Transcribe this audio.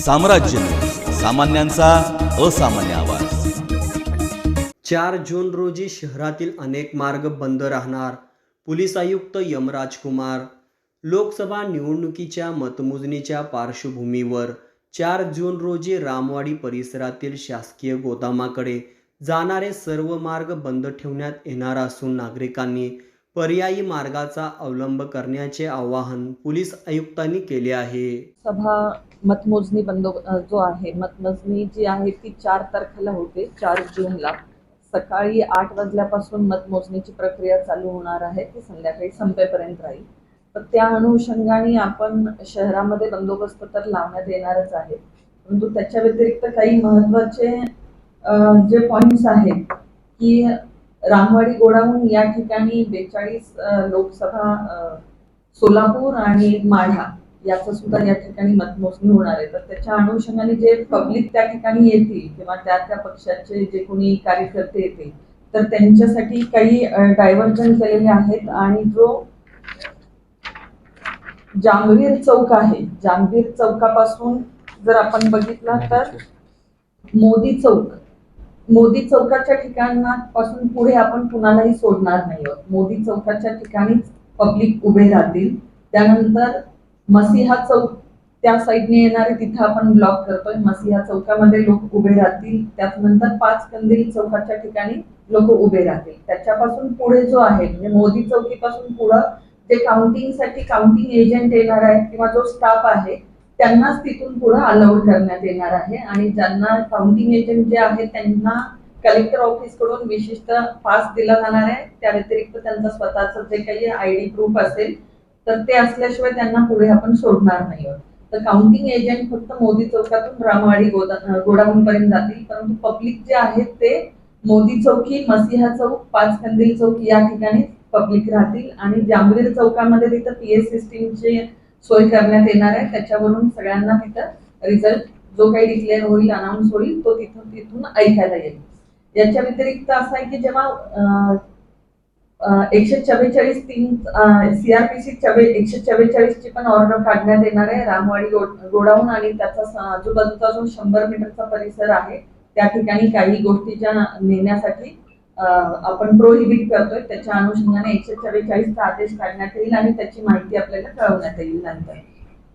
साम्राज्य न्यूज, सामान्यांचा असामान्य आवाज। 4 जून रोजी शहरातील अनेक मार्ग बंद राहणार। पोलीस आयुक्त यमराज कुमार। लोकसभा निवडणुकीच्या मतमोजणीच्या पार्श्वभूमीवर 4 जून रोजी रामवाडी परिसरातील शासकीय गोदामाकडे जाणारे सर्व मार्ग बंद ठेवण्यात येणार असून नागरिकांनी पर्यायी मार्गाचा अवलंब करण्याचे आवाहन पोलीस आयुक्तांनी केले आहे। सभा मतमोजणी जो आहे मतमोजणी जी आहे ती 4 तारखेला होते, 4 जूनला सकाळी 8 वाजल्यापासून मतमोजणीची प्रक्रिया चालू होणार आहे, ती संध्याकाळी संपेपर्यंत राहील। तर त्या अनुषंगाने आपण शहरामध्ये बंदोबस्त तर लावण्यात येणारच आहे, परंतु त्याच्या व्यतिरिक्त काही महत्त्वाचे जे पॉइंट्स आहेत की रामवाडी गोडाऊन या ठिकाणी 42 लोकसभा सोलापूर आणि माढा याचं सुद्धा या ठिकाणी मतमोजणी होणार आहे। तर त्याच्या अनुषंगाने जे पब्लिक त्या ठिकाणी येतील किंवा त्या पक्षाचे जे कोणी कार्यकर्ते येतील तर त्यांच्यासाठी काही डायव्हर्जन केलेले आहेत। आणि जो जामवीर चौक आहे, जामवीर चौकापासून जर आपण बघितला तर मोदी चौकाच्या ठिकाणापासून पुढे आपण कुणालाही सोडणार नाही आहोत। मोदी चौकाच्या ठिकाणीच पब्लिक उभे राहतील। त्यानंतर मसिहा चौक त्या साईडने येणारे तिथे आपण ब्लॉक करतोय, मसिहा चौकामध्ये लोक उभे राहतील। त्यानंतर 5 कंदील चौकाच्या ठिकाणी लोक उभे राहतील। त्याच्यापासून पुढे जो आहे म्हणजे मोदी चौकीपासून पुढे जे काउंटिंगसाठी काउंटिंग एजंट येणार आहेत किंवा जो स्टाफ आहे त्यांनाच तिथून पुढे अलाउड करण्यात येणार आहे। आणि ज्यांना काउंटिंग एजंट जे आहेत त्यांना कलेक्टर ऑफिस कडून विशिष्ट पास दिला जाणार आहे। त्या व्यतिरिक्त त्यांचा स्वतःचा जे काही आयडी प्रूफ असेल तर ते असल्याशिवाय त्यांना पुढे आपण सोडणार नाही आहोत। तर काउंटिंग एजंट फक्त मोदी चौकातून रामवाडी गोडाऊन पर्यंत जातील, परंतु पब्लिक जे आहेत ते मोदी चौकी, मसिहा चौक, 5 कंदील चौक या ठिकाणी पब्लिक राहतील। आणि जांभवीर चौकामध्ये तिथं पीएस सिस्टीमची सोय करण्यात येणार आहे। त्याच्यावरून सगळ्यांना तिथं रिझल्ट जो काही डिक्लेअर होईल, अनाऊन्स होईल तो तिथून ऐकायला येईल। याच्या व्यतिरिक्त असं आहे की जेव्हा 144(3) सीआरपीसी 144 ची पण ऑर्डर काढण्यात येणार आहे। रामवाडी गोडाऊन आणि त्याचा आजूबाजूचा जो 100 मीटरचा परिसर आहे त्या ठिकाणी काही गोष्टीच्या नेण्यासाठी आपण प्रोहिबिट करतोय। त्याच्या अनुषंगाने 144 चा आदेश काढण्यात येईल आणि त्याची माहिती आपल्याला कळवण्यात येईल नंतर।